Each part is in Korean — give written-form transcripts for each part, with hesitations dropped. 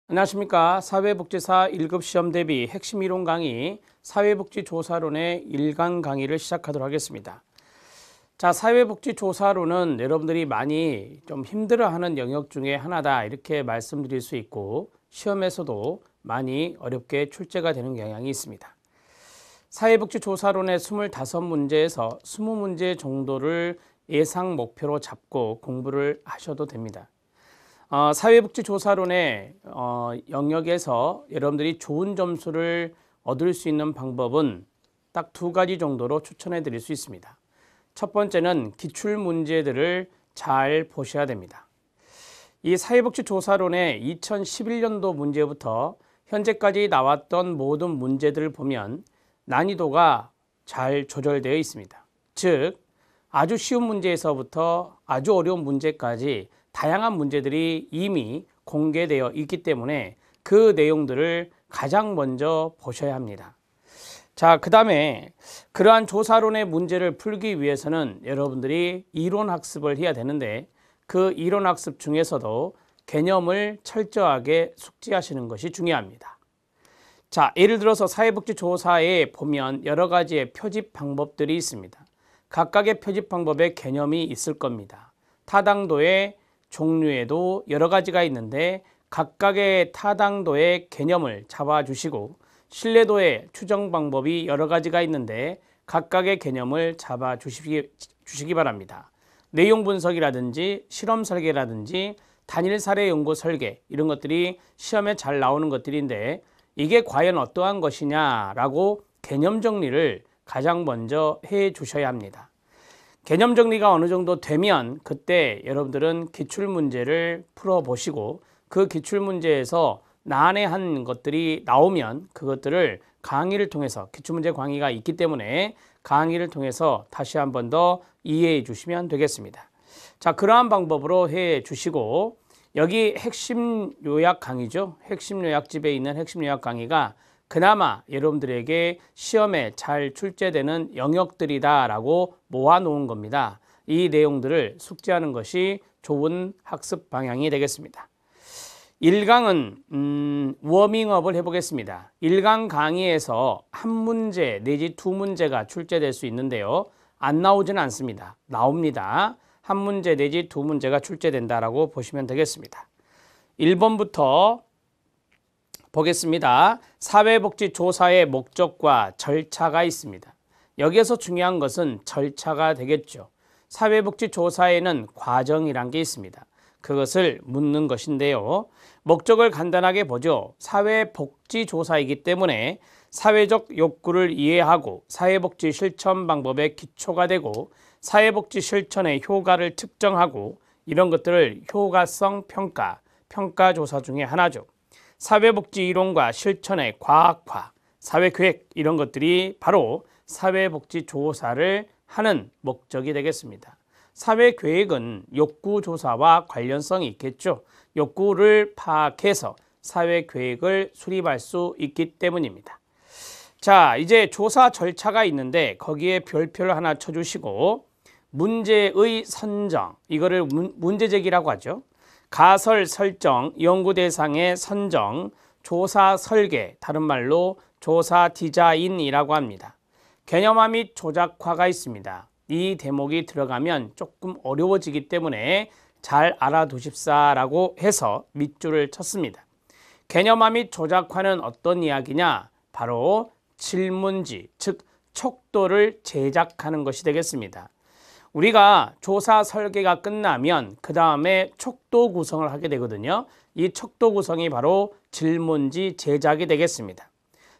안녕하십니까. 사회복지사 1급 시험 대비 핵심 이론 강의 사회복지조사론의 1강 강의를 시작하도록 하겠습니다. 자, 사회복지조사론은 여러분들이 많이 좀 힘들어하는 영역 중에 하나다 이렇게 말씀드릴 수 있고 시험에서도 많이 어렵게 출제가 되는 경향이 있습니다. 사회복지조사론의 25문제에서 20문제 정도를 예상 목표로 잡고 공부를 하셔도 됩니다. 사회복지조사론의 영역에서 여러분들이 좋은 점수를 얻을 수 있는 방법은 딱 두 가지 정도로 추천해 드릴 수 있습니다. 첫 번째는 기출문제들을 잘 보셔야 됩니다. 이 사회복지조사론의 2011년도 문제부터 현재까지 나왔던 모든 문제들을 보면 난이도가 잘 조절되어 있습니다. 즉, 아주 쉬운 문제에서부터 아주 어려운 문제까지 다양한 문제들이 이미 공개되어 있기 때문에 그 내용들을 가장 먼저 보셔야 합니다. 자, 그 다음에 그러한 조사론의 문제를 풀기 위해서는 여러분들이 이론 학습을 해야 되는데 그 이론 학습 중에서도 개념을 철저하게 숙지하시는 것이 중요합니다. 자, 예를 들어서 사회복지조사에 보면 여러 가지의 표집 방법들이 있습니다. 각각의 표집 방법에 개념이 있을 겁니다. 타당도의 종류에도 여러 가지가 있는데 각각의 타당도의 개념을 잡아주시고 신뢰도의 추정 방법이 여러 가지가 있는데 각각의 개념을 잡아주시기 바랍니다. 내용 분석이라든지 실험 설계라든지 단일 사례 연구 설계 이런 것들이 시험에 잘 나오는 것들인데 이게 과연 어떠한 것이냐라고 개념 정리를 가장 먼저 해 주셔야 합니다. 개념 정리가 어느 정도 되면 그때 여러분들은 기출문제를 풀어보시고 그 기출문제에서 난해한 것들이 나오면 그것들을 강의를 통해서 기출문제 강의가 있기 때문에 강의를 통해서 다시 한 번 더 이해해 주시면 되겠습니다. 자, 그러한 방법으로 해 주시고 여기 핵심 요약 강의죠. 핵심 요약집에 있는 핵심 요약 강의가 그나마 여러분들에게 시험에 잘 출제되는 영역들이다라고 모아놓은 겁니다. 이 내용들을 숙지하는 것이 좋은 학습 방향이 되겠습니다. 1강은 워밍업을 해보겠습니다. 1강 강의에서 한 문제 내지 두 문제가 출제될 수 있는데요. 안 나오지는 않습니다. 나옵니다. 한 문제 내지 두 문제가 출제된다라고 보시면 되겠습니다. 1번부터 보겠습니다. 사회복지조사의 목적과 절차가 있습니다. 여기에서 중요한 것은 절차가 되겠죠. 사회복지조사에는 과정이란 게 있습니다. 그것을 묻는 것인데요. 목적을 간단하게 보죠. 사회복지조사이기 때문에 사회적 욕구를 이해하고 사회복지 실천 방법의 기초가 되고 사회복지 실천의 효과를 측정하고 이런 것들을 효과성 평가조사 중에 하나죠. 사회복지 이론과 실천의 과학화, 사회계획 이런 것들이 바로 사회복지조사를 하는 목적이 되겠습니다. 사회계획은 욕구조사와 관련성이 있겠죠. 욕구를 파악해서 사회계획을 수립할 수 있기 때문입니다. 자, 이제 조사 절차가 있는데 거기에 별표를 하나 쳐주시고 문제의 선정, 이거를 문제제기라고 하죠. 가설 설정, 연구 대상의 선정, 조사 설계, 다른 말로 조사 디자인이라고 합니다. 개념화 및 조작화가 있습니다. 이 대목이 들어가면 조금 어려워지기 때문에 잘 알아두십사라고 해서 밑줄을 쳤습니다. 개념화 및 조작화는 어떤 이야기냐? 바로 질문지, 즉 촉도를 제작하는 것이 되겠습니다. 우리가 조사 설계가 끝나면 그 다음에 촉도 구성을 하게 되거든요. 이 촉도 구성이 바로 질문지 제작이 되겠습니다.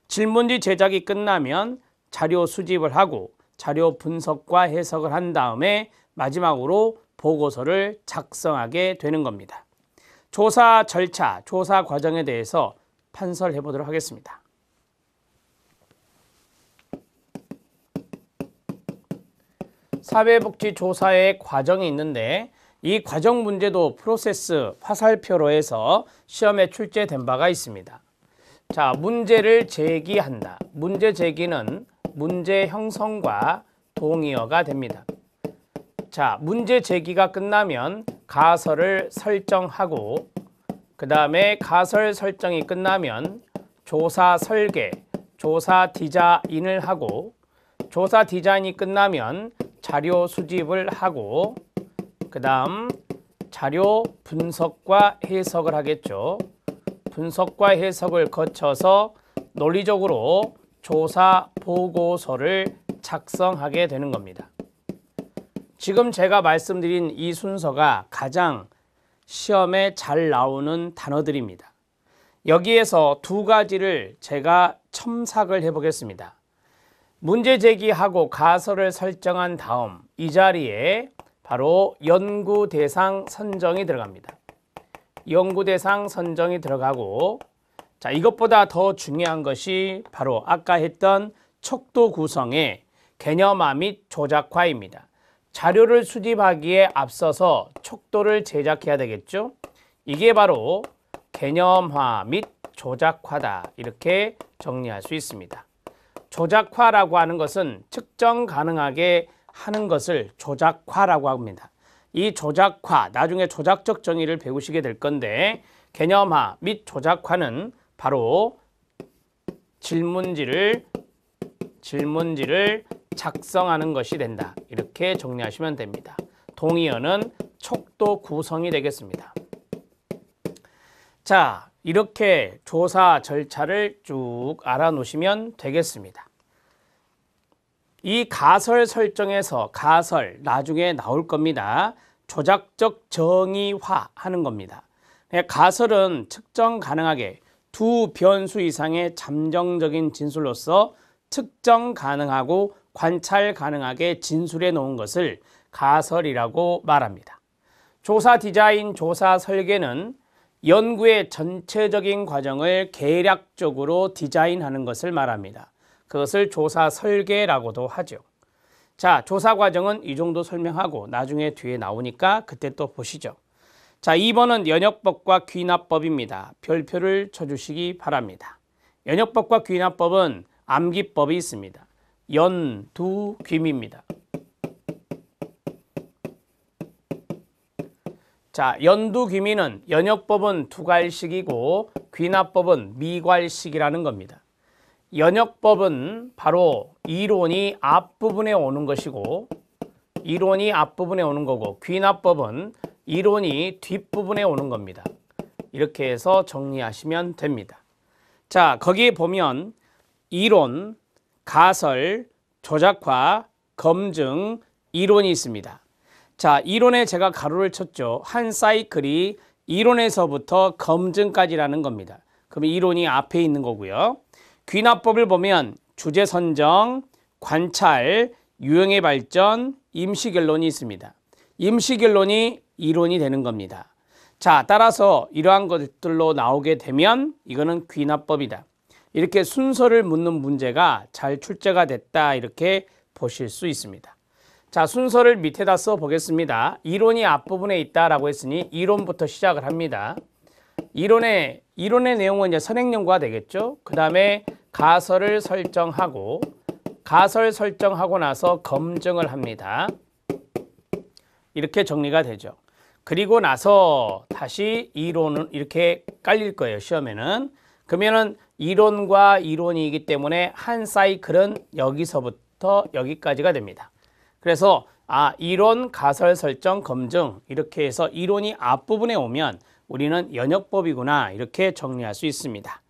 질문지 제작이 끝나면 자료 수집을 하고 자료 분석과 해석을 한 다음에 마지막으로 보고서를 작성하게 되는 겁니다. 조사 절차, 조사 과정에 대해서 판설해 보도록 하겠습니다. 사회복지조사의 과정이 있는데 이 과정 문제도 프로세스 화살표로 해서 시험에 출제된 바가 있습니다. 자, 문제를 제기한다. 문제 제기는 문제 형성과 동의어가 됩니다. 자, 문제 제기가 끝나면 가설을 설정하고 그 다음에 가설 설정이 끝나면 조사 설계, 조사 디자인을 하고, 조사 디자인이 끝나면 자료 수집을 하고, 그 다음 자료 분석과 해석을 하겠죠. 분석과 해석을 거쳐서 논리적으로 조사 보고서를 작성하게 되는 겁니다. 지금 제가 말씀드린 이 순서가 가장 시험에 잘 나오는 단어들입니다. 여기에서 두 가지를 제가 첨삭을 해보겠습니다. 문제 제기하고 가설을 설정한 다음 이 자리에 바로 연구 대상 선정이 들어갑니다. 연구 대상 선정이 들어가고, 자, 이것보다 더 중요한 것이 바로 아까 했던 척도 구성의 개념화 및 조작화입니다. 자료를 수집하기에 앞서서 척도를 제작해야 되겠죠. 이게 바로 개념화 및 조작화다, 이렇게 정리할 수 있습니다. 조작화라고 하는 것은 측정 가능하게 하는 것을 조작화라고 합니다. 이 조작화, 나중에 조작적 정의를 배우시게 될 건데, 개념화 및 조작화는 바로 질문지를 작성하는 것이 된다, 이렇게 정리하시면 됩니다. 동의어는 척도 구성이 되겠습니다. 자, 이렇게 조사 절차를 쭉 알아놓으시면 되겠습니다. 이 가설 설정에서 가설 나중에 나올 겁니다. 조작적 정의화 하는 겁니다. 가설은 측정 가능하게 두 변수 이상의 잠정적인 진술로서 측정 가능하고 관찰 가능하게 진술해 놓은 것을 가설이라고 말합니다. 조사 디자인, 조사 설계는 연구의 전체적인 과정을 계략적으로 디자인하는 것을 말합니다. 그것을 조사 설계라고도 하죠. 자, 조사 과정은 이 정도 설명하고 나중에 뒤에 나오니까 그때 또 보시죠. 자, 2번은 연역법과 귀납법입니다. 별표를 쳐주시기 바랍니다. 연역법과 귀납법은 암기법이 있습니다. 연두귀미입니다. 자, 연두귀미는 연역법은 두괄식이고 귀납법은 미괄식이라는 겁니다. 연역법은 바로 이론이 앞부분에 오는 것이고, 이론이 앞부분에 오는 거고, 귀납법은 이론이 뒷부분에 오는 겁니다. 이렇게 해서 정리하시면 됩니다. 자, 거기에 보면 이론, 가설, 조작화, 검증, 이론이 있습니다. 자, 이론에 제가 가로를 쳤죠. 한 사이클이 이론에서부터 검증까지라는 겁니다. 그럼 이론이 앞에 있는 거고요. 귀납법을 보면 주제 선정, 관찰, 유형의 발전, 임시결론이 있습니다. 임시결론이 이론이 되는 겁니다. 자, 따라서 이러한 것들로 나오게 되면 이거는 귀납법이다. 이렇게 순서를 묻는 문제가 잘 출제가 됐다, 이렇게 보실 수 있습니다. 자, 순서를 밑에다 써 보겠습니다. 이론이 앞부분에 있다라고 했으니 이론부터 시작을 합니다. 이론의 내용은 이제 선행연구가 되겠죠. 그 다음에 가설을 설정하고, 가설 설정하고 나서 검증을 합니다. 이렇게 정리가 되죠. 그리고 나서 다시 이론은 이렇게 깔릴 거예요, 시험에는. 그러면은 이론과 이론이기 때문에 한 사이클은 여기서부터 여기까지가 됩니다. 그래서 이론, 가설, 설정, 검증, 이렇게 해서 이론이 앞부분에 오면 우리는 연역법이구나, 이렇게 정리할 수 있습니다.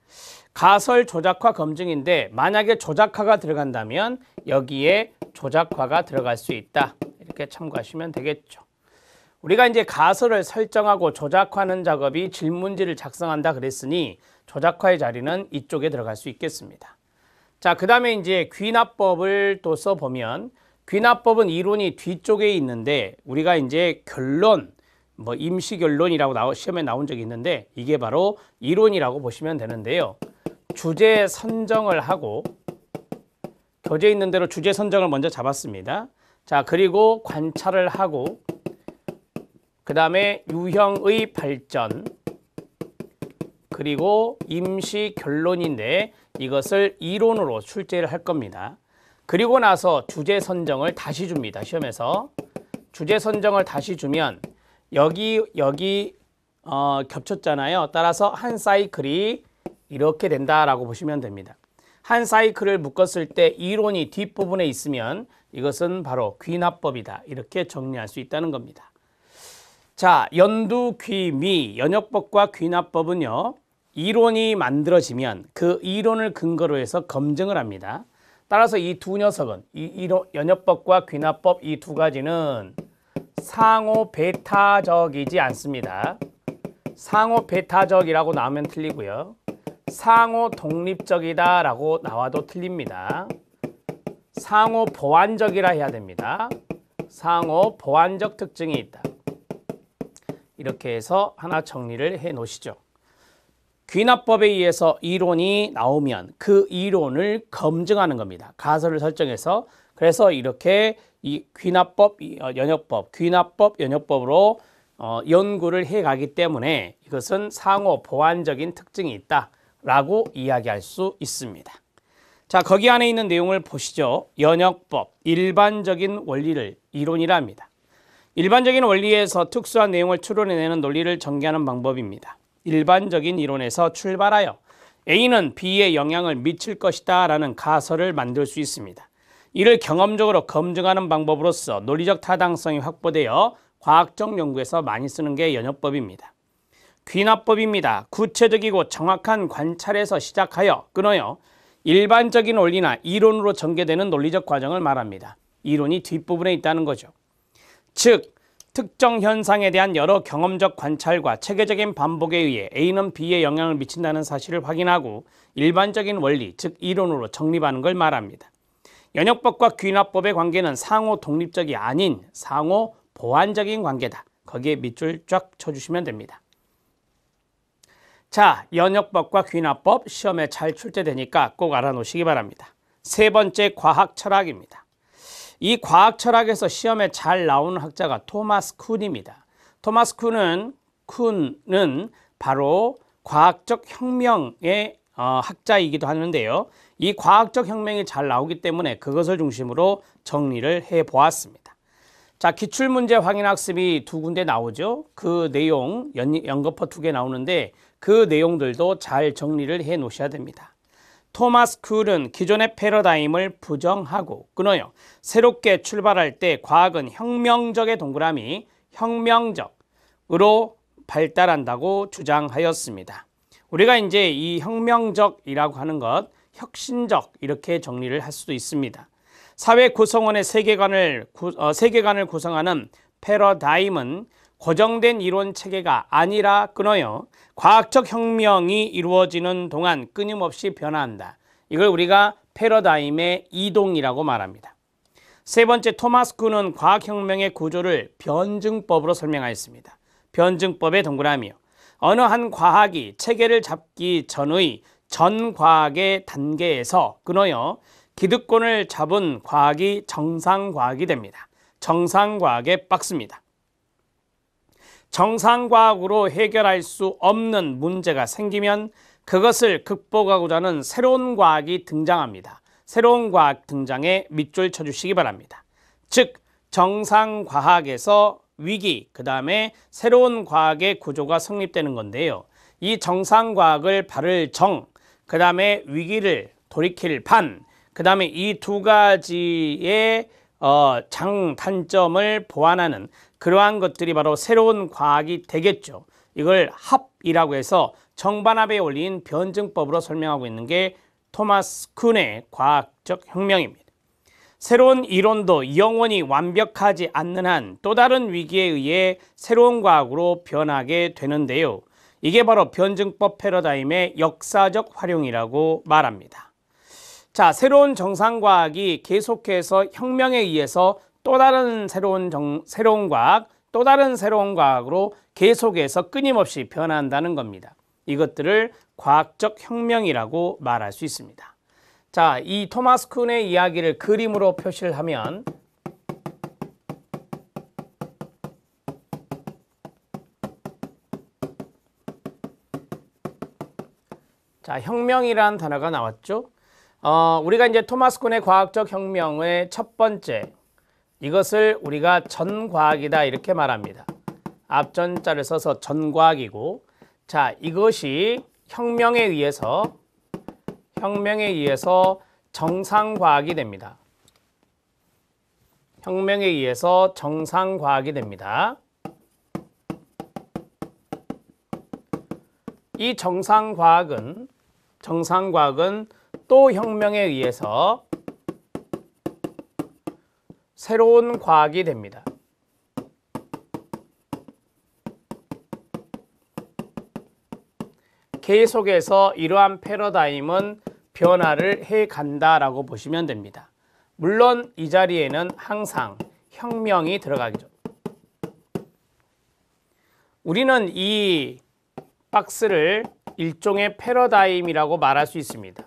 가설, 조작화, 검증인데 만약에 조작화가 들어간다면 여기에 조작화가 들어갈 수 있다, 이렇게 참고하시면 되겠죠. 우리가 이제 가설을 설정하고 조작하는 작업이 질문지를 작성한다 그랬으니 조작화의 자리는 이쪽에 들어갈 수 있겠습니다. 자, 그 다음에 이제 귀납법을 또 써보면, 귀납법은 이론이 뒤쪽에 있는데 우리가 이제 결론, 임시결론이라고 시험에 나온 적이 있는데 이게 바로 이론이라고 보시면 되는데요. 주제 선정을 하고, 교재에 있는 대로 주제 선정을 먼저 잡았습니다. 자, 그리고 관찰을 하고, 그 다음에 유형의 발전, 그리고 임시 결론인데 이것을 이론으로 출제를 할 겁니다. 그리고 나서 주제 선정을 다시 줍니다. 시험에서 주제 선정을 다시 주면 여기 겹쳤잖아요. 따라서 한 사이클이 이렇게 된다라고 보시면 됩니다. 한 사이클을 묶었을 때 이론이 뒷부분에 있으면 이것은 바로 귀납법이다. 이렇게 정리할 수 있다는 겁니다. 자, 연두귀미, 연역법과 귀납법은요. 이론이 만들어지면 그 이론을 근거로 해서 검증을 합니다. 따라서 이 두 녀석은 연역법과 귀납법 이 두 가지는 상호 배타적이지 않습니다. 상호 배타적이라고 나오면 틀리고요. 상호 독립적이다 라고 나와도 틀립니다. 상호 보완적이라 해야 됩니다. 상호 보완적 특징이 있다. 이렇게 해서 하나 정리를 해 놓으시죠. 귀납법에 의해서 이론이 나오면 그 이론을 검증하는 겁니다. 가설을 설정해서. 그래서 이렇게 이 귀납법, 연역법, 귀납법, 연역법으로 연구를 해가기 때문에 이것은 상호 보완적인 특징이 있다라고 이야기할 수 있습니다. 자, 거기 안에 있는 내용을 보시죠. 연역법, 일반적인 원리를 이론이라 합니다. 일반적인 원리에서 특수한 내용을 추론해내는 논리를 전개하는 방법입니다. 일반적인 이론에서 출발하여 A는 B에 영향을 미칠 것이다 라는 가설을 만들 수 있습니다. 이를 경험적으로 검증하는 방법으로서 논리적 타당성이 확보되어 과학적 연구에서 많이 쓰는 게 연역법입니다. 귀납법입니다. 구체적이고 정확한 관찰에서 시작하여 끊어요. 일반적인 원리나 이론으로 전개되는 논리적 과정을 말합니다. 이론이 뒷부분에 있다는 거죠. 즉, 특정 현상에 대한 여러 경험적 관찰과 체계적인 반복에 의해 A는 B에 영향을 미친다는 사실을 확인하고 일반적인 원리, 즉 이론으로 정립하는 걸 말합니다. 연역법과 귀납법의 관계는 상호 독립적이 아닌 상호 보완적인 관계다. 거기에 밑줄 쫙 쳐주시면 됩니다. 자, 연역법과 귀납법 시험에 잘 출제되니까 꼭 알아놓으시기 바랍니다. 세 번째, 과학 철학입니다. 이 과학 철학에서 시험에 잘 나오는 학자가 토마스 쿤입니다. 토마스 쿤은 바로 과학적 혁명의 학자이기도 하는데요. 이 과학적 혁명이 잘 나오기 때문에 그것을 중심으로 정리를 해보았습니다. 자, 기출문제 확인학습이 두 군데 나오죠. 그 내용 연거푸 2개 나오는데 그 내용들도 잘 정리를 해 놓으셔야 됩니다. 토마스 쿨은 기존의 패러다임을 부정하고 끊어요. 새롭게 출발할 때 과학은 혁명적의 동그라미 혁명적으로 발달한다고 주장하였습니다. 우리가 이제 이 혁명적이라고 하는 것 혁신적 이렇게 정리를 할 수도 있습니다. 사회 구성원의 세계관을 구성하는 패러다임은 고정된 이론 체계가 아니라 끊어요. 과학적 혁명이 이루어지는 동안 끊임없이 변화한다. 이걸 우리가 패러다임의 이동이라고 말합니다. 세 번째, 토마스 쿤은 과학혁명의 구조를 변증법으로 설명하였습니다. 변증법의 동그라미요. 어느 한 과학이 체계를 잡기 전의 전과학의 단계에서 끊어요. 기득권을 잡은 과학이 정상과학이 됩니다. 정상과학의 박스입니다. 정상과학으로 해결할 수 없는 문제가 생기면 그것을 극복하고자 하는 새로운 과학이 등장합니다. 새로운 과학 등장에 밑줄 쳐주시기 바랍니다. 즉, 정상과학에서 위기, 그 다음에 새로운 과학의 구조가 성립되는 건데요. 이 정상과학을 바를 정, 그 다음에 위기를 돌이킬 반, 그 다음에 이 두 가지의 장단점을 보완하는 그러한 것들이 바로 새로운 과학이 되겠죠. 이걸 합이라고 해서 정반합의 원리인 변증법으로 설명하고 있는 게 토마스 쿤의 과학적 혁명입니다. 새로운 이론도 영원히 완벽하지 않는 한 또 다른 위기에 의해 새로운 과학으로 변하게 되는데요. 이게 바로 변증법 패러다임의 역사적 활용이라고 말합니다. 자, 새로운 정상과학이 계속해서 혁명에 의해서 또 다른 새로운 과학, 또 다른 새로운 과학으로 계속해서 끊임없이 변한다는 겁니다. 이것들을 과학적 혁명이라고 말할 수 있습니다. 자, 이 토마스 쿤의 이야기를 그림으로 표시를 하면 자, 혁명이라는 단어가 나왔죠. 우리가 이제 토마스 쿤의 과학적 혁명의 첫 번째, 이것을 우리가 전과학이다 이렇게 말합니다. 앞전자를 써서 전과학이고, 자, 이것이 혁명에 의해서 정상과학이 됩니다. 혁명에 의해서 정상과학이 됩니다. 이 정상과학은 또 혁명에 의해서 새로운 과학이 됩니다. 계속해서 이러한 패러다임은 변화를 해간다라고 보시면 됩니다. 물론 이 자리에는 항상 혁명이 들어가죠. 우리는 이 박스를 일종의 패러다임이라고 말할 수 있습니다.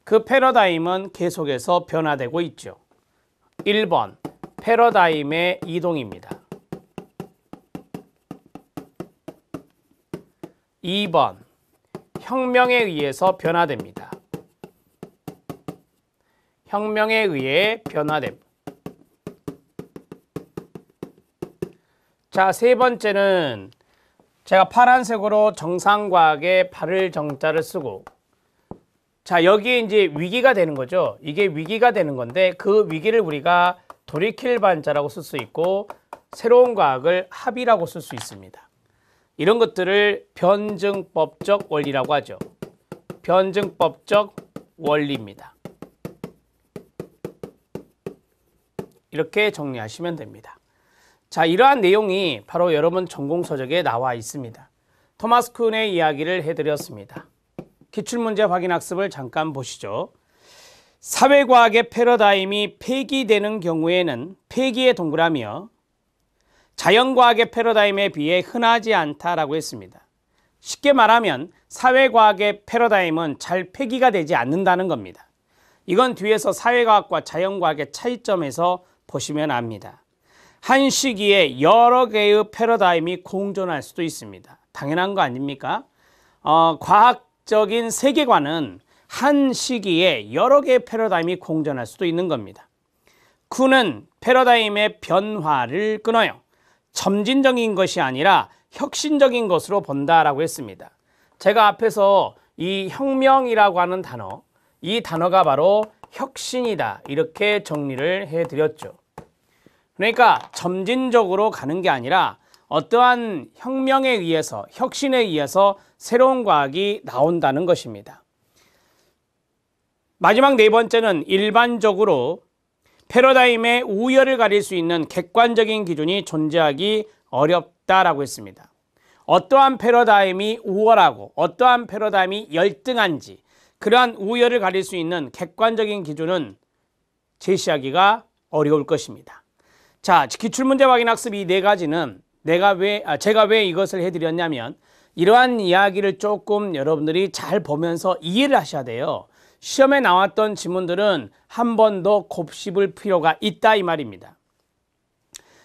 그 패러다임은 계속해서 변화되고 있죠. 1번, 패러다임의 이동입니다. 2번, 혁명에 의해서 변화됩니다. 혁명에 의해 변화됩니다. 자, 세 번째는 제가 파란색으로 정상과학에 발을 정자를 쓰고, 자, 여기에 이제 위기가 되는 거죠. 이게 위기가 되는 건데 그 위기를 우리가 돌이킬 반자라고 쓸 수 있고, 새로운 과학을 합의라고 쓸 수 있습니다. 이런 것들을 변증법적 원리라고 하죠. 변증법적 원리입니다. 이렇게 정리하시면 됩니다. 자, 이러한 내용이 바로 여러분 전공서적에 나와 있습니다. 토마스 쿤의 이야기를 해드렸습니다. 기출문제 확인학습을 잠깐 보시죠. 사회과학의 패러다임이 폐기되는 경우에는 폐기에 동그라며, 자연과학의 패러다임에 비해 흔하지 않다라고 했습니다. 쉽게 말하면 사회과학의 패러다임은 잘 폐기가 되지 않는다는 겁니다. 이건 뒤에서 사회과학과 자연과학의 차이점에서 보시면 압니다. 한 시기에 여러 개의 패러다임이 공존할 수도 있습니다. 당연한 거 아닙니까? 과학적인 세계관은 한 시기에 여러 개의 패러다임이 공존할 수도 있는 겁니다. 쿤은 패러다임의 변화를 끊어요. 점진적인 것이 아니라 혁신적인 것으로 본다라고 했습니다. 제가 앞에서 이 혁명이라고 하는 단어, 이 단어가 바로 혁신이다, 이렇게 정리를 해드렸죠. 그러니까 점진적으로 가는 게 아니라 어떠한 혁명에 의해서, 혁신에 의해서 새로운 과학이 나온다는 것입니다. 마지막 네 번째는 일반적으로 패러다임의 우열을 가릴 수 있는 객관적인 기준이 존재하기 어렵다라고 했습니다. 어떠한 패러다임이 우월하고 어떠한 패러다임이 열등한지, 그러한 우열을 가릴 수 있는 객관적인 기준은 제시하기가 어려울 것입니다. 자, 기출문제 확인학습 이 네 가지는 제가 왜 이것을 해드렸냐면, 이러한 이야기를 조금 여러분들이 잘 보면서 이해를 하셔야 돼요. 시험에 나왔던 지문들은 한 번 더 곱씹을 필요가 있다, 이 말입니다.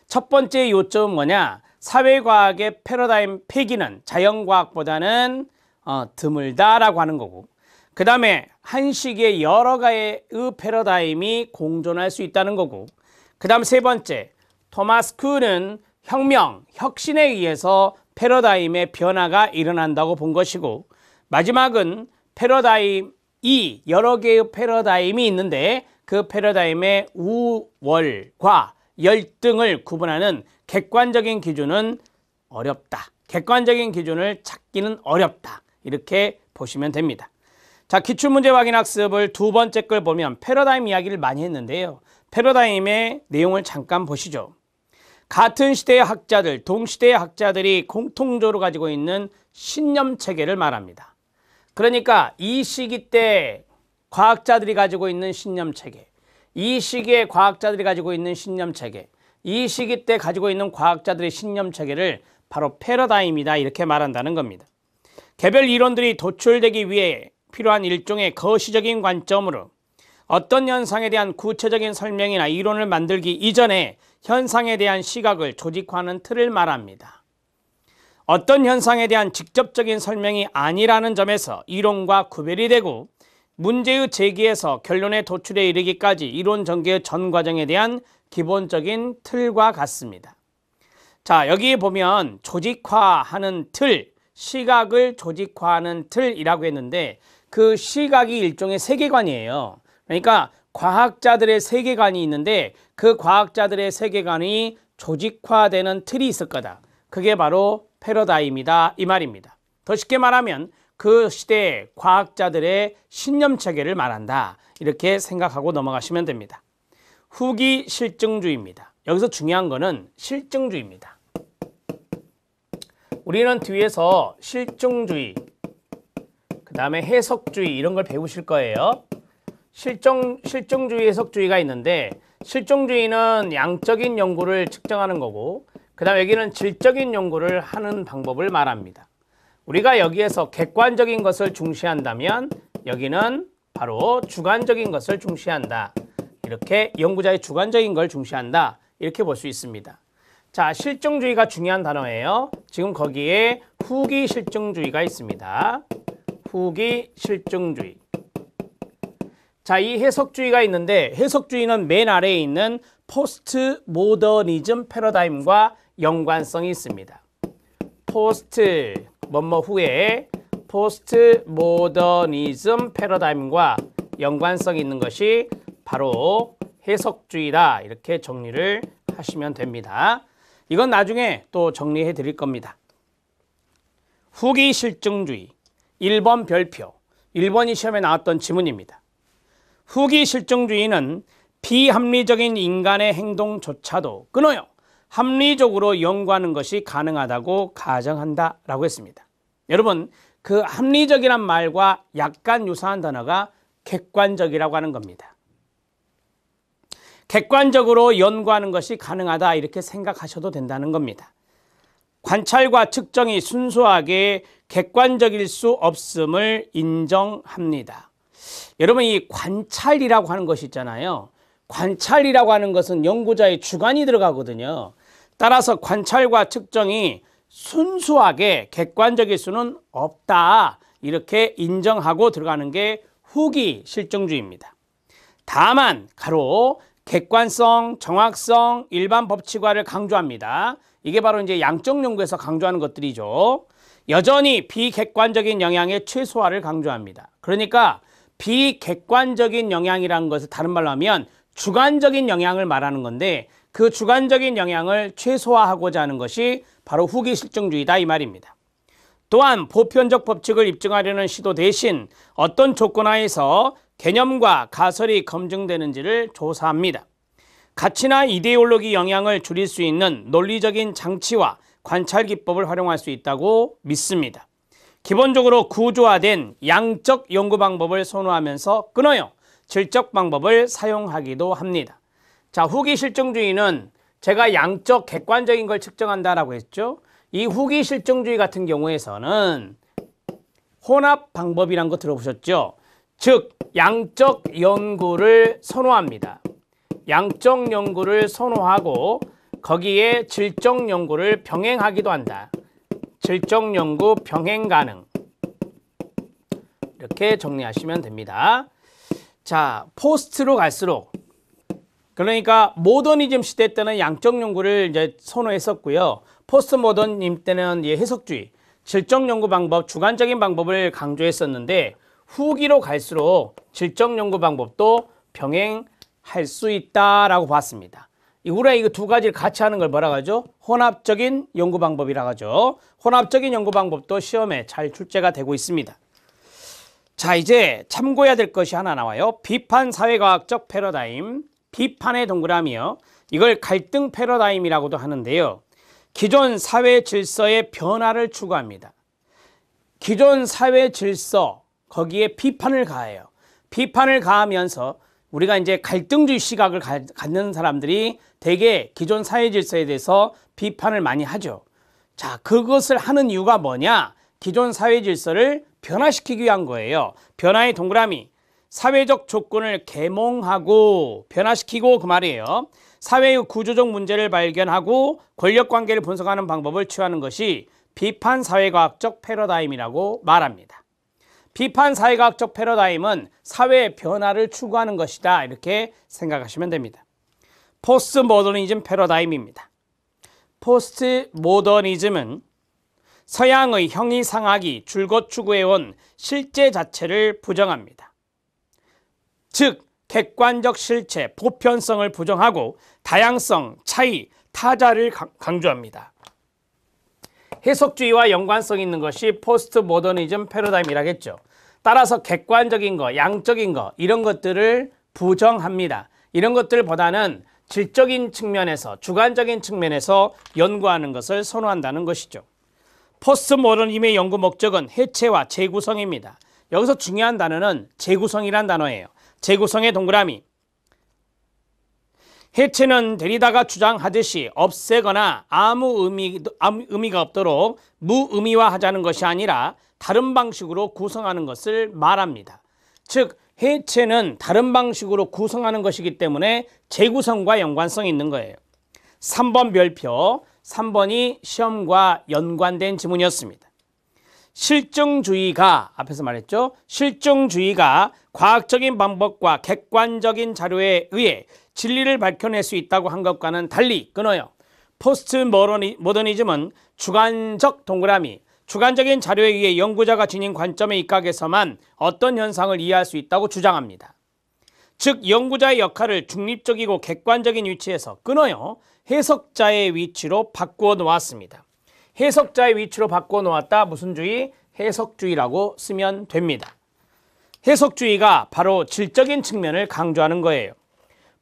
첫 번째 요점은 뭐냐? 사회과학의 패러다임 폐기는 자연과학보다는 드물다라고 하는 거고, 그 다음에 한 시기에 여러 가지의 패러다임이 공존할 수 있다는 거고, 그 다음 세 번째, 토마스 쿤은 혁명, 혁신에 의해서 패러다임의 변화가 일어난다고 본 것이고, 마지막은 패러다임이 여러 개의 패러다임이 있는데 그 패러다임의 우월과 열등을 구분하는 객관적인 기준은 어렵다. 객관적인 기준을 찾기는 어렵다. 이렇게 보시면 됩니다. 자, 기출문제 확인학습을 두 번째 걸 보면 패러다임 이야기를 많이 했는데요. 패러다임의 내용을 잠깐 보시죠. 같은 시대의 학자들, 동시대의 학자들이 공통적으로 가지고 있는 신념체계를 말합니다. 그러니까 이 시기 때 과학자들이 가지고 있는 신념체계, 이 시기에 과학자들이 가지고 있는 신념체계, 이 시기 때 가지고 있는 과학자들의 신념체계를 바로 패러다임이다, 이렇게 말한다는 겁니다. 개별 이론들이 도출되기 위해 필요한 일종의 거시적인 관점으로 어떤 현상에 대한 구체적인 설명이나 이론을 만들기 이전에 현상에 대한 시각을 조직화하는 틀을 말합니다. 어떤 현상에 대한 직접적인 설명이 아니라는 점에서 이론과 구별이 되고, 문제의 제기에서 결론의 도출에 이르기까지 이론 전개의 전 과정에 대한 기본적인 틀과 같습니다. 자, 여기 보면 조직화하는 틀, 시각을 조직화하는 틀이라고 했는데 그 시각이 일종의 세계관이에요. 그러니까 과학자들의 세계관이 있는데 그 과학자들의 세계관이 조직화되는 틀이 있을 거다. 그게 바로 패러다임이다 이 말입니다. 더 쉽게 말하면 그 시대의 과학자들의 신념체계를 말한다. 이렇게 생각하고 넘어가시면 됩니다. 후기 실증주의입니다. 여기서 중요한 거는 실증주의입니다. 우리는 뒤에서 실증주의, 그 다음에 해석주의 이런 걸 배우실 거예요. 실증주의, 해석주의가 있는데 실증주의는 양적인 연구를 측정하는 거고 그 다음에 여기는 질적인 연구를 하는 방법을 말합니다. 우리가 여기에서 객관적인 것을 중시한다면 여기는 바로 주관적인 것을 중시한다. 이렇게 연구자의 주관적인 걸 중시한다. 이렇게 볼 수 있습니다. 자, 실증주의가 중요한 단어예요. 지금 거기에 후기 실증주의가 있습니다. 후기 실증주의. 자, 이 해석주의가 있는데 해석주의는 맨 아래에 있는 포스트 모더니즘 패러다임과 연관성이 있습니다. 포스트 뭐뭐 후에 포스트 모더니즘 패러다임과 연관성이 있는 것이 바로 해석주의다. 이렇게 정리를 하시면 됩니다. 이건 나중에 또 정리해 드릴 겁니다. 후기 실증주의 1번 별표 1번이 시험에 나왔던 지문입니다. 후기 실증주의는 비합리적인 인간의 행동조차도 끊어요. 합리적으로 연구하는 것이 가능하다고 가정한다 라고 했습니다. 여러분, 그 합리적이란 말과 약간 유사한 단어가 객관적이라고 하는 겁니다. 객관적으로 연구하는 것이 가능하다 이렇게 생각하셔도 된다는 겁니다. 관찰과 측정이 순수하게 객관적일 수 없음을 인정합니다. 여러분, 이 관찰이라고 하는 것이 있잖아요. 관찰이라고 하는 것은 연구자의 주관이 들어가거든요. 따라서 관찰과 측정이 순수하게 객관적일 수는 없다. 이렇게 인정하고 들어가는 게 후기 실증주의입니다. 다만 가로 객관성, 정확성, 일반 법칙화를 강조합니다. 이게 바로 이제 양적 연구에서 강조하는 것들이죠. 여전히 비객관적인 영향의 최소화를 강조합니다. 그러니까 비객관적인 영향이라는 것을 다른 말로 하면 주관적인 영향을 말하는 건데 그 주관적인 영향을 최소화하고자 하는 것이 바로 후기 실증주의다 이 말입니다. 또한 보편적 법칙을 입증하려는 시도 대신 어떤 조건 하에서 개념과 가설이 검증되는지를 조사합니다. 가치나 이데올로기 영향을 줄일 수 있는 논리적인 장치와 관찰 기법을 활용할 수 있다고 믿습니다. 기본적으로 구조화된 양적 연구 방법을 선호하면서 끊어요. 질적 방법을 사용하기도 합니다. 자, 후기 실증주의는 제가 양적 객관적인 걸 측정한다라고 했죠. 이 후기 실증주의 같은 경우에서는 혼합 방법이란 거 들어보셨죠? 즉 양적 연구를 선호합니다. 양적 연구를 선호하고 거기에 질적 연구를 병행하기도 한다. 질적 연구 병행 가능. 이렇게 정리하시면 됩니다. 자, 포스트로 갈수록 그러니까 모더니즘 시대 때는 양적 연구를 이제 선호했었고요. 포스트 모더니즘 때는 해석주의, 질적 연구 방법, 주관적인 방법을 강조했었는데 후기로 갈수록 질적 연구 방법도 병행할 수 있다라고 봤습니다. 우리가 이거 두 가지를 같이 하는 걸 뭐라고 하죠? 혼합적인 연구 방법이라고 하죠. 혼합적인 연구 방법도 시험에 잘 출제가 되고 있습니다. 자, 이제 참고해야 될 것이 하나 나와요. 비판 사회과학적 패러다임, 비판의 동그라미요. 이걸 갈등 패러다임이라고도 하는데요. 기존 사회 질서의 변화를 추구합니다. 기존 사회 질서, 거기에 비판을 가해요. 비판을 가하면서 우리가 이제 갈등주의 시각을 갖는 사람들이 대개 기존 사회 질서에 대해서 비판을 많이 하죠. 자, 그것을 하는 이유가 뭐냐? 기존 사회 질서를 변화시키기 위한 거예요. 변화의 동그라미. 사회적 조건을 계몽하고 변화시키고 그 말이에요. 사회의 구조적 문제를 발견하고 권력관계를 분석하는 방법을 취하는 것이 비판 사회과학적 패러다임이라고 말합니다. 비판 사회과학적 패러다임은 사회의 변화를 추구하는 것이다. 이렇게 생각하시면 됩니다. 포스트 모더니즘 패러다임입니다. 포스트 모더니즘은 서양의 형이상학이 줄곧 추구해온 실제 자체를 부정합니다. 즉 객관적 실체, 보편성을 부정하고 다양성, 차이, 타자를 강조합니다. 해석주의와 연관성 있는 것이 포스트 모더니즘 패러다임이라겠죠. 따라서 객관적인 거, 양적인 거 이런 것들을 부정합니다. 이런 것들보다는 질적인 측면에서, 주관적인 측면에서 연구하는 것을 선호한다는 것이죠. 포스트 모더니즘의 연구 목적은 해체와 재구성입니다. 여기서 중요한 단어는 재구성이란 단어예요. 재구성의 동그라미. 해체는 데리다가 주장하듯이 없애거나 아무 의미가 없도록 무의미화하자는 것이 아니라 다른 방식으로 구성하는 것을 말합니다. 즉 해체는 다른 방식으로 구성하는 것이기 때문에 재구성과 연관성이 있는 거예요. 3번 별표, 3번이 시험과 연관된 지문이었습니다. 실증주의가, 앞에서 말했죠. 실증주의가 과학적인 방법과 객관적인 자료에 의해 진리를 밝혀낼 수 있다고 한 것과는 달리 끊어요. 포스트 모더니즘은 주관적 동그라미, 주관적인 자료에 의해 연구자가 지닌 관점에 입각해서만 어떤 현상을 이해할 수 있다고 주장합니다. 즉 연구자의 역할을 중립적이고 객관적인 위치에서 끊어요. 해석자의 위치로 바꾸어 놓았습니다. 해석자의 위치로 바꾸어 놓았다. 무슨 주의? 해석주의라고 쓰면 됩니다. 해석주의가 바로 질적인 측면을 강조하는 거예요.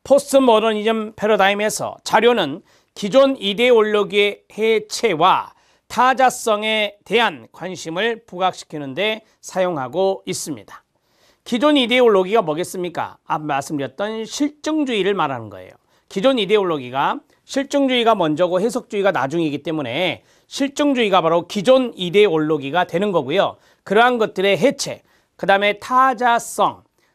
포스트 모더니즘 패러다임에서 자료는 기존 이데올로기의 해체와 타자성에 대한 관심을 부각시키는 데 사용하고 있습니다. 기존 이데올로기가 뭐겠습니까? 앞 말씀드렸던 실증주의를 말하는 거예요. 기존 이데올로기가 실증주의가 먼저고 해석주의가 나중이기 때문에 실증주의가 바로 기존 이데올로기가 되는 거고요. 그러한 것들의 해체, 그 다음에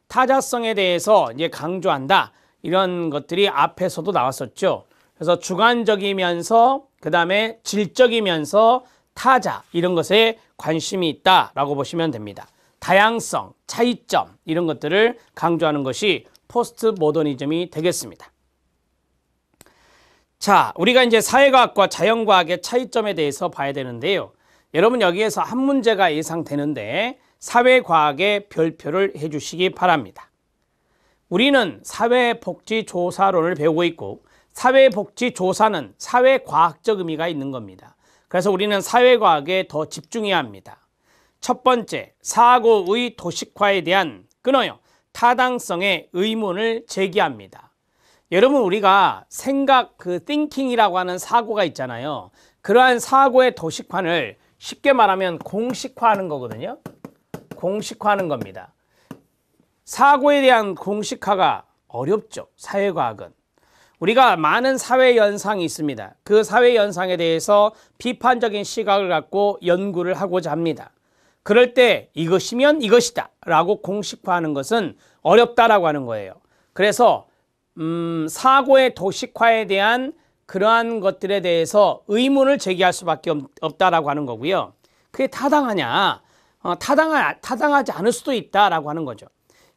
타자성에 대해서 이제 강조한다. 이런 것들이 앞에서도 나왔었죠. 그래서 주관적이면서 그 다음에 질적이면서 타자 이런 것에 관심이 있다라고 보시면 됩니다. 다양성, 차이점 이런 것들을 강조하는 것이 포스트 모더니즘이 되겠습니다. 자, 우리가 이제 사회과학과 자연과학의 차이점에 대해서 봐야 되는데요. 여러분 여기에서 한 문제가 예상되는데 사회과학의 별표를 해주시기 바랍니다. 우리는 사회복지조사론을 배우고 있고 사회복지조사는 사회과학적 의미가 있는 겁니다. 그래서 우리는 사회과학에 더 집중해야 합니다. 첫 번째, 사고의 도식화에 대한 끊어요. 타당성의 의문을 제기합니다. 여러분 우리가 생각, thinking이라고 하는 사고가 있잖아요. 그러한 사고의 도식화를 쉽게 말하면 공식화하는 거거든요. 공식화하는 겁니다. 사고에 대한 공식화가 어렵죠. 사회과학은. 우리가 많은 사회 현상이 있습니다. 그 사회 현상에 대해서 비판적인 시각을 갖고 연구를 하고자 합니다. 그럴 때 이것이면 이것이다 라고 공식화하는 것은 어렵다라고 하는 거예요. 그래서 사고의 도식화에 대한 그러한 것들에 대해서 의문을 제기할 수밖에 없다라고 하는 거고요. 그게 타당하냐? 타당하지 않을 수도 있다라고 하는 거죠.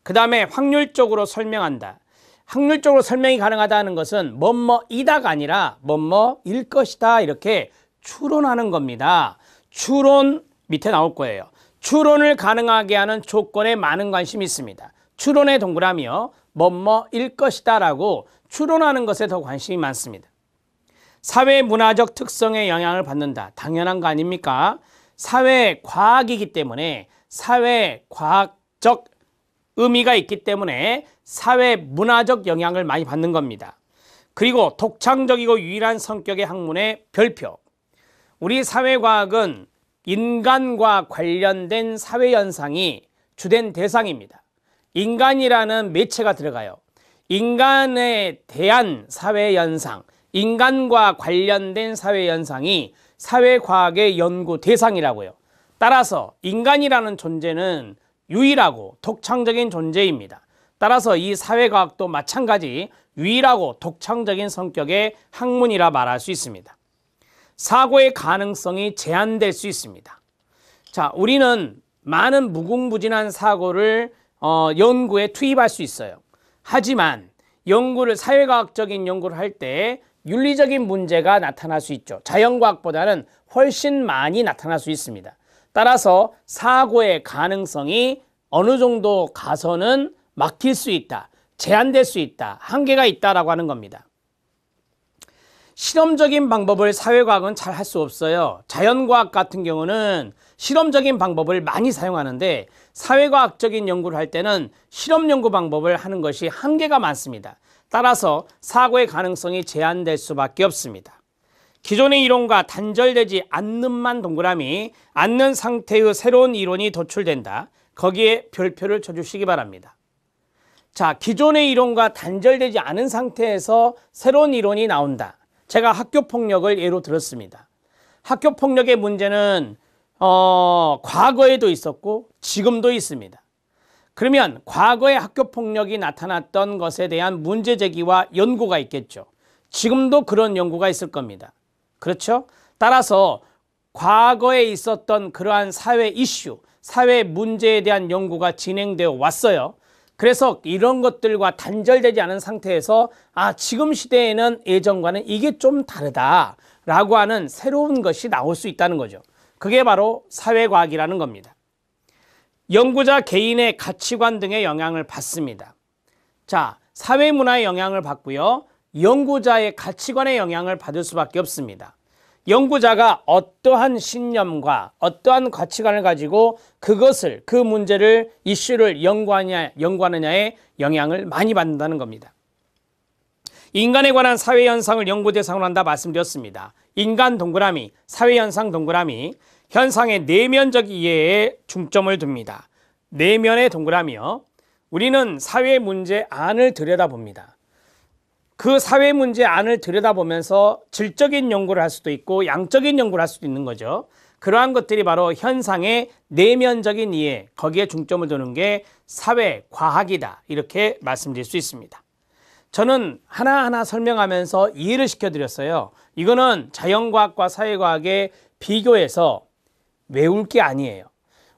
그 다음에 확률적으로 설명한다. 확률적으로 설명이 가능하다는 것은 뭐뭐이다가 아니라 뭐뭐일 것이다 이렇게 추론하는 겁니다. 추론 밑에 나올 거예요. 추론을 가능하게 하는 조건에 많은 관심이 있습니다. 추론의 동그라미요. 뭐뭐일 것이다 라고 추론하는 것에 더 관심이 많습니다. 사회문화적 특성에 영향을 받는다. 당연한 거 아닙니까? 사회과학이기 때문에 사회과학적 의미가 있기 때문에 사회문화적 영향을 많이 받는 겁니다. 그리고 독창적이고 유일한 성격의 학문의 별표. 우리 사회과학은 인간과 관련된 사회현상이 주된 대상입니다. 인간이라는 매체가 들어가요. 인간에 대한 사회현상, 인간과 관련된 사회현상이 사회과학의 연구 대상이라고요. 따라서 인간이라는 존재는 유일하고 독창적인 존재입니다. 따라서 이 사회과학도 마찬가지 유일하고 독창적인 성격의 학문이라 말할 수 있습니다. 사고의 가능성이 제한될 수 있습니다. 자, 우리는 많은 무궁무진한 사고를 연구에 투입할 수 있어요. 하지만 사회과학적인 연구를 할 때 윤리적인 문제가 나타날 수 있죠. 자연과학보다는 훨씬 많이 나타날 수 있습니다. 따라서 사고의 가능성이 어느 정도 가서는 막힐 수 있다, 제한될 수 있다, 한계가 있다라고 하는 겁니다. 실험적인 방법을 사회과학은 잘 할 수 없어요. 자연과학 같은 경우는 실험적인 방법을 많이 사용하는데 사회과학적인 연구를 할 때는 실험 연구 방법을 하는 것이 한계가 많습니다. 따라서 사고의 가능성이 제한될 수밖에 없습니다. 기존의 이론과 단절되지 않는만 동그라미, 않는 상태의 새로운 이론이 도출된다. 거기에 별표를 쳐주시기 바랍니다. 자, 기존의 이론과 단절되지 않은 상태에서 새로운 이론이 나온다. 제가 학교폭력을 예로 들었습니다. 학교폭력의 문제는 과거에도 있었고 지금도 있습니다. 그러면 과거에 학교폭력이 나타났던 것에 대한 문제제기와 연구가 있겠죠. 지금도 그런 연구가 있을 겁니다. 그렇죠? 따라서 과거에 있었던 그러한 사회 이슈, 사회 문제에 대한 연구가 진행되어 왔어요. 그래서 이런 것들과 단절되지 않은 상태에서 지금 시대에는 예전과는 이게 좀 다르다라고 하는 새로운 것이 나올 수 있다는 거죠. 그게 바로 사회과학이라는 겁니다. 연구자 개인의 가치관 등의 영향을 받습니다. 자, 사회문화의 영향을 받고요. 연구자의 가치관의 영향을 받을 수밖에 없습니다. 연구자가 어떠한 신념과 어떠한 가치관을 가지고 그것을, 그 문제를, 이슈를 연구하느냐에 영향을 많이 받는다는 겁니다. 인간에 관한 사회현상을 연구 대상으로 한다 말씀드렸습니다. 인간 동그라미, 사회현상 동그라미, 현상의 내면적 이해에 중점을 둡니다. 내면의 동그라미요. 우리는 사회 문제 안을 들여다봅니다. 그 사회 문제 안을 들여다보면서 질적인 연구를 할 수도 있고 양적인 연구를 할 수도 있는 거죠. 그러한 것들이 바로 현상의 내면적인 이해, 거기에 중점을 두는 게 사회과학이다. 이렇게 말씀드릴 수 있습니다. 저는 하나하나 설명하면서 이해를 시켜드렸어요. 이거는 자연과학과 사회과학의 비교해서 외울 게 아니에요.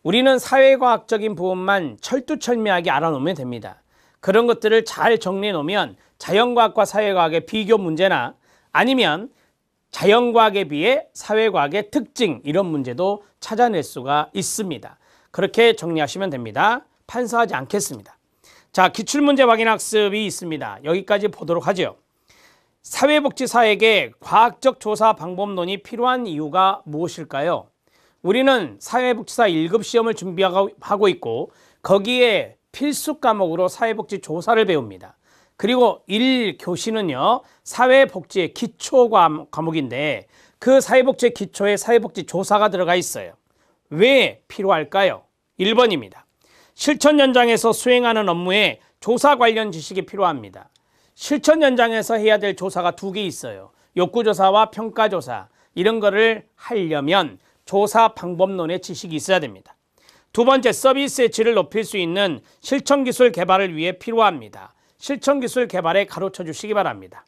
우리는 사회과학적인 부분만 철두철미하게 알아놓으면 됩니다. 그런 것들을 잘 정리해 놓으면 자연과학과 사회과학의 비교 문제나 아니면 자연과학에 비해 사회과학의 특징, 이런 문제도 찾아낼 수가 있습니다. 그렇게 정리하시면 됩니다. 판서하지 않겠습니다. 자, 기출문제 확인학습이 있습니다. 여기까지 보도록 하죠. 사회복지사에게 과학적 조사 방법론이 필요한 이유가 무엇일까요? 우리는 사회복지사 1급 시험을 준비하고 있고 거기에 필수 과목으로 사회복지 조사를 배웁니다. 그리고 1교시는요, 사회복지의 기초 과목인데 그 사회복지의 기초에 사회복지 조사가 들어가 있어요. 왜 필요할까요? 1번입니다. 실천 현장에서 수행하는 업무에 조사 관련 지식이 필요합니다. 실천 현장에서 해야 될 조사가 2개 있어요. 욕구조사와 평가조사. 이런 거를 하려면 조사 방법론의 지식이 있어야 됩니다. 2번째, 서비스의 질을 높일 수 있는 실천기술 개발을 위해 필요합니다. 실천기술 개발에 가로쳐 주시기 바랍니다.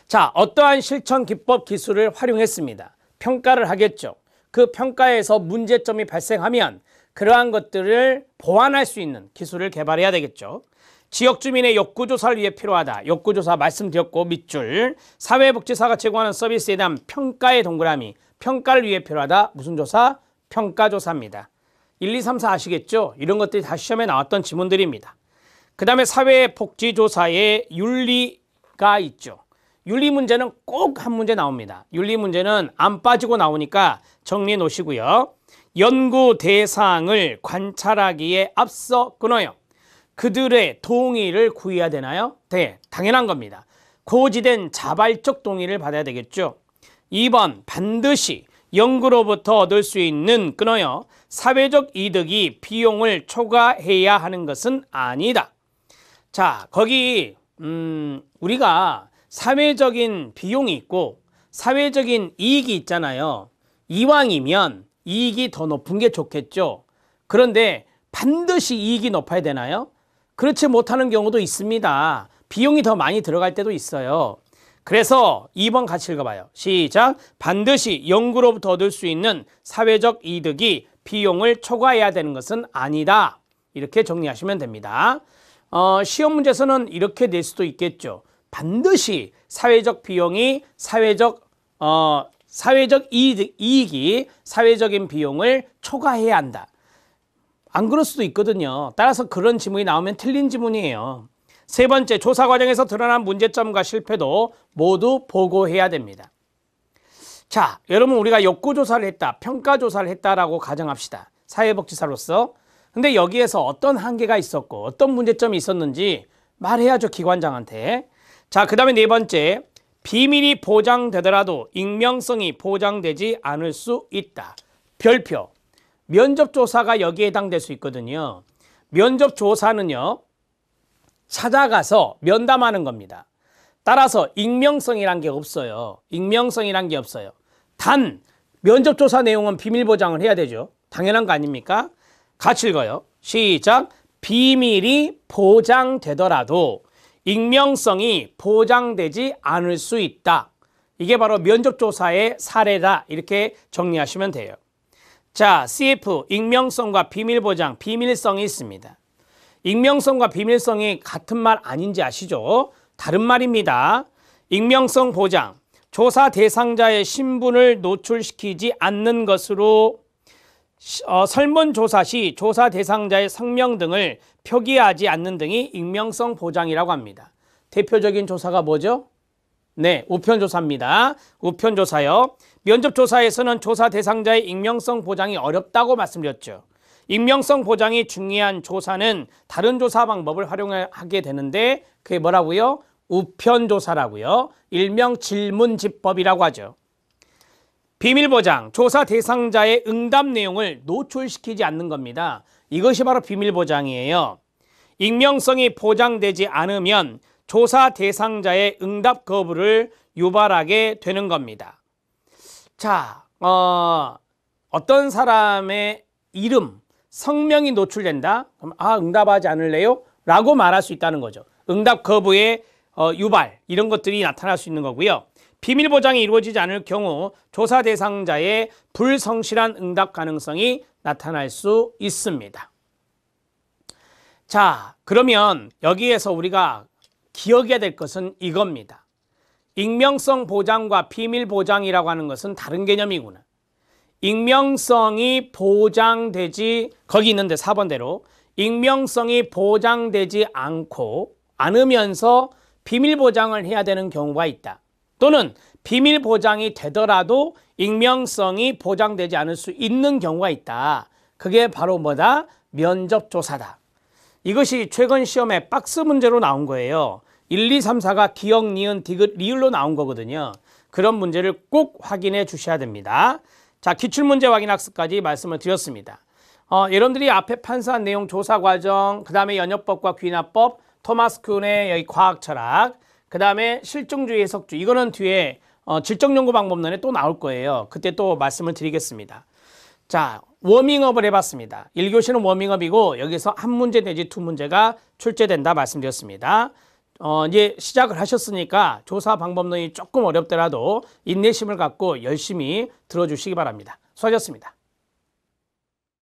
자, 어떠한 실천 기법 기술을 활용했습니다. 평가를 하겠죠. 그 평가에서 문제점이 발생하면 그러한 것들을 보완할 수 있는 기술을 개발해야 되겠죠. 지역 주민의 욕구조사를 위해 필요하다. 욕구조사 말씀드렸고 밑줄. 사회복지사가 제공하는 서비스에 대한 평가의 동그라미. 평가를 위해 필요하다. 무슨 조사? 평가조사입니다. 1, 2, 3, 4 아시겠죠? 이런 것들이 다 시험에 나왔던 지문들입니다. 그 다음에 사회복지조사에 윤리가 있죠. 윤리 문제는 꼭 한 문제 나옵니다. 윤리 문제는 안 빠지고 나오니까 정리해 놓으시고요. 연구 대상을 관찰하기에 앞서 끊어요. 그들의 동의를 구해야 되나요? 네, 당연한 겁니다. 고지된 자발적 동의를 받아야 되겠죠. 2번, 반드시 연구로부터 얻을 수 있는 끊어요. 사회적 이득이 비용을 초과해야 하는 것은 아니다. 자, 거기 우리가 사회적인 비용이 있고 사회적인 이익이 있잖아요. 이왕이면 이익이 더 높은 게 좋겠죠. 그런데 반드시 이익이 높아야 되나요? 그렇지 못하는 경우도 있습니다. 비용이 더 많이 들어갈 때도 있어요. 그래서 2번 같이 읽어봐요. 시작. 반드시 연구로부터 얻을 수 있는 사회적 이득이 비용을 초과해야 되는 것은 아니다. 이렇게 정리하시면 됩니다. 시험 문제에서는 이렇게 낼 수도 있겠죠. 반드시 사회적 비용이 사회적 이익이 사회적인 비용을 초과해야 한다. 안 그럴 수도 있거든요. 따라서 그런 지문이 나오면 틀린 지문이에요. 세 번째, 조사 과정에서 드러난 문제점과 실패도 모두 보고해야 됩니다. 자, 여러분 우리가 욕구조사를 했다, 평가조사를 했다라고 가정합시다. 사회복지사로서. 근데 여기에서 어떤 한계가 있었고 어떤 문제점이 있었는지 말해야죠, 기관장한테. 자, 그 다음에 네 번째, 비밀이 보장되더라도 익명성이 보장되지 않을 수 있다. 별표. 면접조사가 여기에 해당될 수 있거든요. 면접조사는요, 찾아가서 면담하는 겁니다. 따라서 익명성이란 게 없어요. 익명성이란 게 없어요. 단 면접조사 내용은 비밀 보장을 해야 되죠. 당연한 거 아닙니까? 같이 읽어요. 시작. 비밀이 보장되더라도 익명성이 보장되지 않을 수 있다. 이게 바로 면접조사의 사례다. 이렇게 정리하시면 돼요. 자, CF, 익명성과 비밀 보장, 비밀성이 있습니다. 익명성과 비밀성이 같은 말 아닌지 아시죠? 다른 말입니다. 익명성 보장, 조사 대상자의 신분을 노출시키지 않는 것으로 설문조사 시 조사 대상자의 성명 등을 표기하지 않는 등이 익명성 보장이라고 합니다. 대표적인 조사가 뭐죠? 네, 우편조사입니다. 우편조사요. 면접조사에서는 조사 대상자의 익명성 보장이 어렵다고 말씀드렸죠. 익명성 보장이 중요한 조사는 다른 조사 방법을 활용하게 되는데 그게 뭐라고요? 우편조사라고요. 일명 질문지법이라고 하죠. 비밀보장, 조사 대상자의 응답 내용을 노출시키지 않는 겁니다. 이것이 바로 비밀보장이에요. 익명성이 보장되지 않으면 조사 대상자의 응답 거부를 유발하게 되는 겁니다. 자, 어떤 사람의 이름, 성명이 노출된다? 그럼 응답하지 않을래요? 라고 말할 수 있다는 거죠. 응답 거부의 유발, 이런 것들이 나타날 수 있는 거고요. 비밀 보장이 이루어지지 않을 경우 조사 대상자의 불성실한 응답 가능성이 나타날 수 있습니다. 자, 그러면 여기에서 우리가 기억해야 될 것은 이겁니다. 익명성 보장과 비밀 보장이라고 하는 것은 다른 개념이구나. 익명성이 보장되지, 거기 있는데 4번대로 익명성이 보장되지 않으면서 비밀 보장을 해야 되는 경우가 있다. 또는 비밀 보장이 되더라도 익명성이 보장되지 않을 수 있는 경우가 있다. 그게 바로 뭐다? 면접조사다. 이것이 최근 시험에 박스 문제로 나온 거예요. 1, 2, 3, 4가 기역, 니은, 디귿, 리을로 나온 거거든요. 그런 문제를 꼭 확인해 주셔야 됩니다. 자, 기출문제 확인 학습까지 말씀을 드렸습니다. 여러분들이 앞에 판사한 내용 조사 과정, 그 다음에 연역법과 귀납법, 토마스 쿤의 여기 과학 철학, 그 다음에 실증주의 해석주, 이거는 뒤에 질적연구 방법론에 또 나올 거예요. 그때 또 말씀을 드리겠습니다. 자, 워밍업을 해봤습니다. 1교시는 워밍업이고 여기서 한 문제 내지 두 문제가 출제된다 말씀드렸습니다. 이제 시작을 하셨으니까 조사 방법론이 조금 어렵더라도 인내심을 갖고 열심히 들어주시기 바랍니다. 수고하셨습니다.